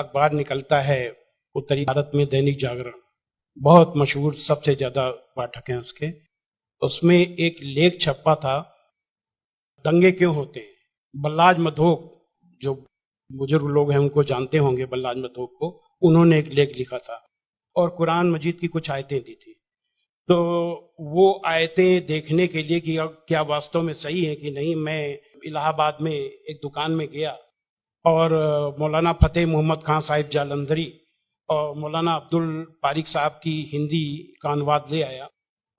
अखबार निकलता है उत्तरी भारत में, दैनिक जागरण, बहुत मशहूर, सबसे ज्यादा पाठक हैं उसके। उसमें एक लेख छपा था, दंगे क्यों होते हैं। बल्लाज मधोक, जो बुजुर्ग लोग हैं उनको जानते होंगे, बल्लाज मधोक को, उन्होंने एक लेख लिखा था और कुरान मजीद की कुछ आयतें दी थी। तो वो आयतें देखने के लिए कि क्या वास्तव में सही है कि नहीं, मैं इलाहाबाद में एक दुकान में गया और मौलाना फतेह मोहम्मद खान साहिब जालंधरी और मौलाना अब्दुल पारिक साहब की हिंदी का अनुवाद ले आया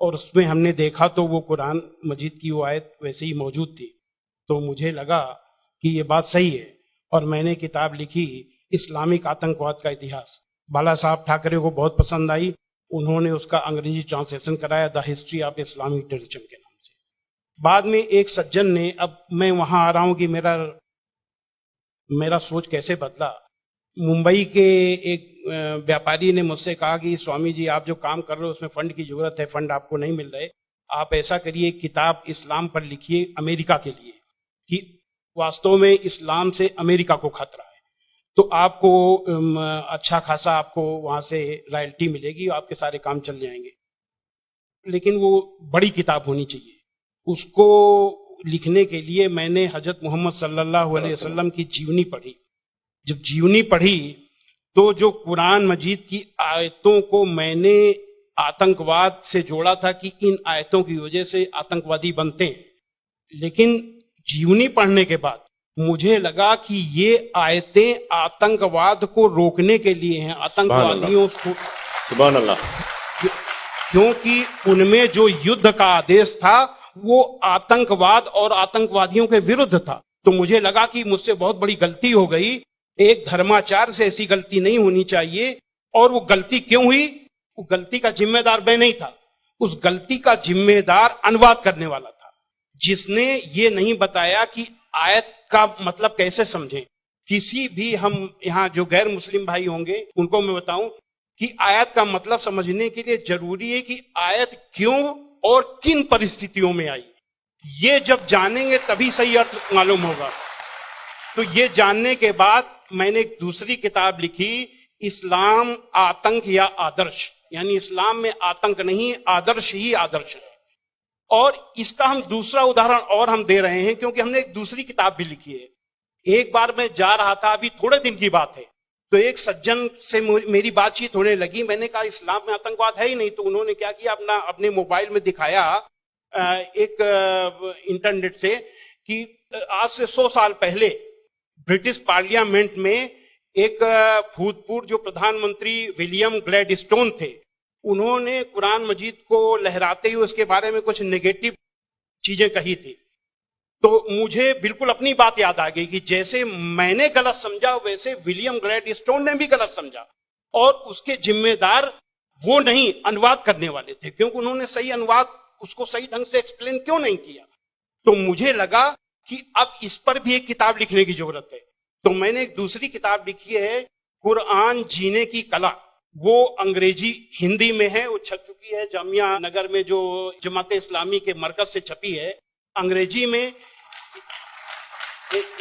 और उसमें हमने देखा तो वो कुरान मजीद की वो आयत वैसे ही मौजूद थी। तो मुझे लगा कि ये बात सही है और मैंने किताब लिखी, इस्लामिक आतंकवाद का इतिहास। बाला साहब ठाकरे को बहुत पसंद आई, उन्होंने उसका अंग्रेजी ट्रांसलेशन कराया, the history of Islamic terrorism के नाम से। बाद में एक सज्जन ने, अब मैं वहां आ रहा हूं कि मेरा सोच कैसे बदला। मुंबई के एक व्यापारी ने मुझसे कहा कि स्वामी जी, आप जो काम कर रहे हो उसमें फंड की जरूरत है, फंड आपको नहीं मिल रहे, आप ऐसा करिए, किताब इस्लाम पर लिखिए अमेरिका के लिए, कि वास्तव में इस्लाम से अमेरिका को खतरा है, तो आपको अच्छा खासा आपको वहां से रॉयल्टी मिलेगी, आपके सारे काम चल जाएंगे। लेकिन वो बड़ी किताब होनी चाहिए। उसको लिखने के लिए मैंने हजरत मोहम्मद सल्लल्लाहु अलैहि वसल्लम की जीवनी पढ़ी। जब जीवनी पढ़ी तो जो कुरान मजीद की आयतों को मैंने आतंकवाद से जोड़ा था कि इन आयतों की वजह से आतंकवादी बनते हैं, लेकिन जीवनी पढ़ने के बाद मुझे लगा कि ये आयतें आतंकवाद को रोकने के लिए हैं, आतंकवादियों को, सुभान अल्लाह, क्योंकि उनमें जो युद्ध का आदेश था वो आतंकवाद और आतंकवादियों के विरुद्ध था। तो मुझे लगा कि मुझसे बहुत बड़ी गलती हो गई, एक धर्माचार्य से ऐसी गलती नहीं होनी चाहिए। और वो गलती क्यों हुई? वो गलती का जिम्मेदार मैं नहीं था, उस गलती का जिम्मेदार अनुवाद करने वाला था, जिसने ये नहीं बताया कि आयत का मतलब कैसे समझें। किसी भी, हम यहाँ जो गैर मुस्लिम भाई होंगे उनको मैं बताऊं कि आयत का मतलब समझने के लिए जरूरी है कि आयत क्यों और किन परिस्थितियों में आई। ये जब जानेंगे तभी सही अर्थ मालूम होगा। तो ये जानने के बाद मैंने एक दूसरी किताब लिखी, इस्लाम आतंक या आदर्श, यानी इस्लाम में आतंक नहीं, आदर्श ही आदर्श है। और इसका हम दूसरा उदाहरण और हम दे रहे हैं क्योंकि हमने एक दूसरी किताब भी लिखी है। एक बार मैं जा रहा था, अभी थोड़े दिन की बात है, तो एक सज्जन से मेरी बातचीत होने लगी। मैंने कहा इस्लाम में आतंकवाद है ही नहीं। तो उन्होंने क्या किया, अपने मोबाइल में दिखाया एक इंटरनेट से कि आज से 100 साल पहले ब्रिटिश पार्लियामेंट में एक भूतपूर्व जो प्रधानमंत्री विलियम ग्लैडस्टोन थे, उन्होंने कुरान मजीद को लहराते हुए उसके बारे में कुछ नेगेटिव चीजें कही थी। तो मुझे बिल्कुल अपनी बात याद आ गई कि जैसे मैंने गलत समझा वैसे विलियम ग्लैडस्टोन ने भी गलत समझा, और उसके जिम्मेदार वो नहीं, अनुवाद करने वाले थे, क्योंकि उन्होंने सही अनुवाद उसको सही ढंग से एक्सप्लेन क्यों नहीं किया। तो मुझे लगा कि अब इस पर भी एक किताब लिखने की जरूरत है। तो मैंने एक दूसरी किताब लिखी है, कुरान जीने की कला। वो अंग्रेजी हिंदी में है, वो छप चुकी है जामिया नगर में, जो जमात इस्लामी के मरकज से छपी है। अंग्रेजी में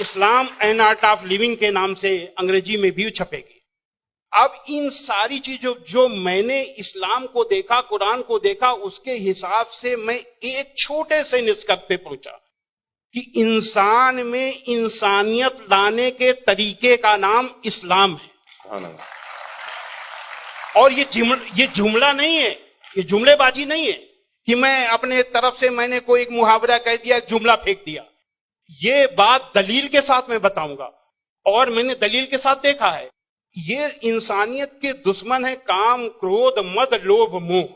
इस्लाम एन आर्ट ऑफ लिविंग के नाम से अंग्रेजी में भी छपेगी। अब इन सारी चीजों जो मैंने इस्लाम को देखा, कुरान को देखा, उसके हिसाब से मैं एक छोटे से निष्कर्ष पे पहुंचा कि इंसान में इंसानियत लाने के तरीके का नाम इस्लाम है। और ये जुमला नहीं है, ये जुमलेबाजी नहीं है कि मैं अपने तरफ से मैंने कोई एक मुहावरा कह दिया, एक जुमला फेंक दिया। ये बात दलील के साथ मैं बताऊंगा, और मैंने दलील के साथ देखा है। ये इंसानियत के दुश्मन है, काम, क्रोध, मद, लोभ, मोह,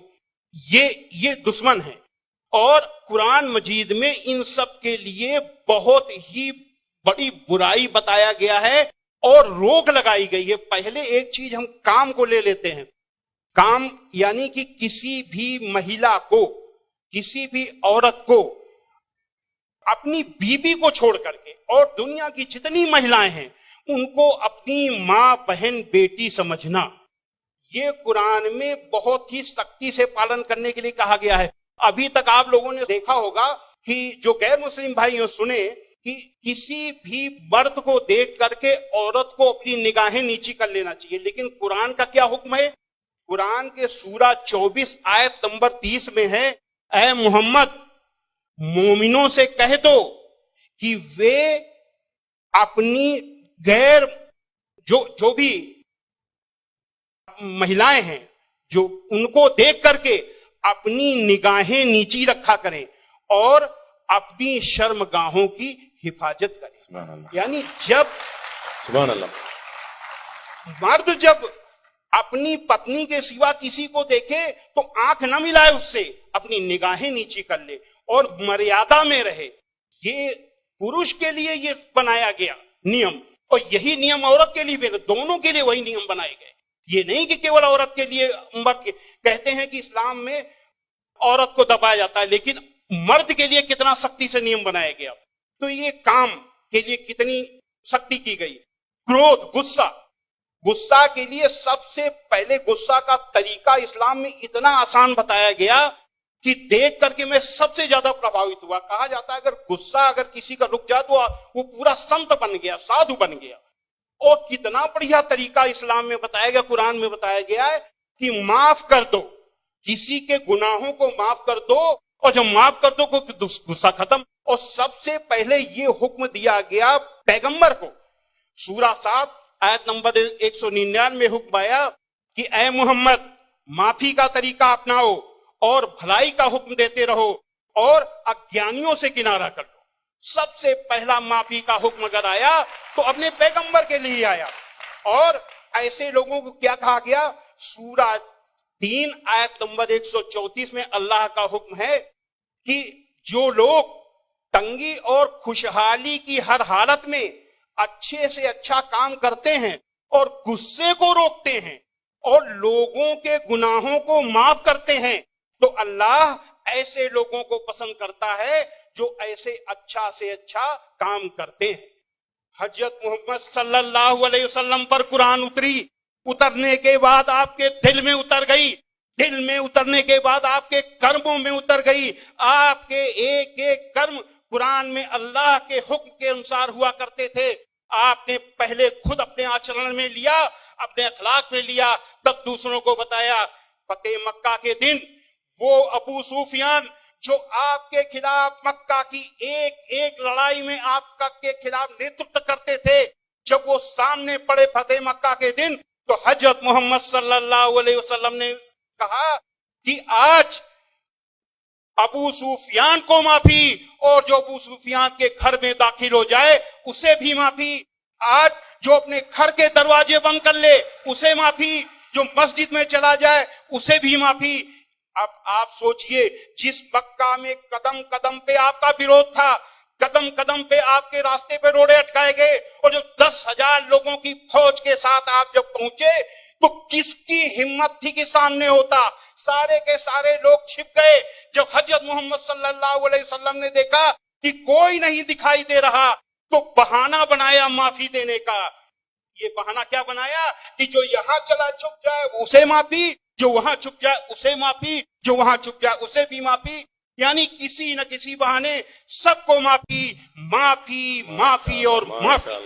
ये दुश्मन है। और कुरान मजीद में इन सब के लिए बहुत ही बड़ी बुराई बताया गया है और रोक लगाई गई है। पहले एक चीज हम काम को ले लेते हैं। काम यानी कि किसी भी महिला को, किसी भी औरत को अपनी बीबी को छोड़ करके और दुनिया की जितनी महिलाएं हैं उनको अपनी मां, बहन, बेटी समझना, ये कुरान में बहुत ही सख्ती से पालन करने के लिए कहा गया है। अभी तक आप लोगों ने देखा होगा कि जो गैर मुस्लिम भाई सुने कि किसी भी मर्द को देख करके औरत को अपनी निगाहें नीची कर लेना चाहिए। लेकिन कुरान का क्या हुक्म है? कुरान के सूरा 24 आयत नंबर 30 में है, ऐ मोहम्मद मोमिनों से कह दो कि वे अपनी गैर जो भी महिलाएं हैं जो उनको देख करके अपनी निगाहें नीची रखा करें और अपनी शर्मगाहों की हिफाजत करें। यानी जब सुभान अल्लाह मर्द जब अपनी पत्नी के सिवा किसी को देखे तो आंख न मिलाए उससे, अपनी निगाहें नीची कर ले और मर्यादा में रहे। ये पुरुष के लिए ये बनाया गया नियम, और यही नियम औरत के लिए भी, दोनों के लिए वही नियम बनाए गए। ये नहीं कि केवल औरत के लिए। कहते हैं कि इस्लाम में औरत को दबाया जाता है, लेकिन मर्द के लिए कितना सख्ती से नियम बनाया गया। तो ये काम के लिए कितनी सख्ती की गई। क्रोध, गुस्सा के लिए सबसे पहले गुस्सा का तरीका इस्लाम में इतना आसान बताया गया कि देख करके मैं सबसे ज्यादा प्रभावित हुआ। कहा जाता है अगर गुस्सा अगर किसी का रुक जाए तो वो पूरा संत बन गया, साधु बन गया। और कितना बढ़िया तरीका इस्लाम में बताया गया, कुरान में बताया गया है कि माफ कर दो, किसी के गुनाहों को माफ कर दो, और जब माफ कर दो गुस्सा खत्म। और सबसे पहले ये हुक्म दिया गया पैगंबर को। सूरा 7 आयत नंबर 199 में हुक्म आया कि ऐ मोहम्मद माफी का तरीका अपनाओ और भलाई का हुक्म देते रहो और अज्ञानियों से किनारा कर लो। सबसे पहला माफी का हुक्म अगर आया तो अपने पैगंबर के लिए आया। और ऐसे लोगों को क्या कहा गया? सूरा 3 आयत नंबर 134 में अल्लाह का हुक्म है कि जो लोग तंगी और खुशहाली की हर हालत में अच्छे से अच्छा काम करते हैं और गुस्से को रोकते हैं और लोगों के गुनाहों को माफ करते हैं, तो अल्लाह ऐसे लोगों को पसंद करता है जो ऐसे अच्छा से अच्छा काम करते हैं। हजरत मोहम्मद सल्लल्लाहु अलैहि वसल्लम पर कुरान उतरने के बाद आपके दिल में उतर गई। दिल में उतरने के बाद आपके कर्मों में उतर गई। आपके एक एक कर्म कुरान में अल्लाह के हुक्म के अनुसार हुआ करते थे। आपने पहले खुद अपने आचरण में लिया, अपने अखलाक में लिया, तब दूसरों को बताया। फतेह मक्का के दिन वो अबू सुफियान जो आपके खिलाफ मक्का की एक एक लड़ाई में आपका के खिलाफ नेतृत्व करते थे, जब वो सामने पड़े फतेह मक्का के दिन, तो हजरत मोहम्मद सल्लल्लाहु अलैहि वसल्लम ने कहा कि आज अबू सुफियान को माफी, और जो अबू सुफियान के घर में दाखिल हो जाए उसे भी माफी। आज जो अपने घर के दरवाजे बंद कर ले उसे माफी, जो मस्जिद में चला जाए उसे भी माफी। अब आप सोचिए, जिस मक्का में कदम कदम पे आपका विरोध था, कदम कदम पे आपके रास्ते पे रोड़े अटकाए गए, और जो 10,000 लोगों की फौज के साथ आप जब पहुंचे तो किसकी हिम्मत थी कि सामने होता? सारे के सारे लोग छिप गए। जब हजरत मोहम्मद सल्लल्लाहु अलैहि वसल्लम ने देखा कि कोई नहीं दिखाई दे रहा, तो बहाना बनाया माफी देने का। ये बहाना क्या बनाया कि जो यहां चला छुप जाए उसे माफी, जो वहां छुप जाए उसे माफी, जो वहां छुप जाए उसे भी माफी। यानी किसी न किसी बहाने सबको माफी, माफी, माफी और माफी।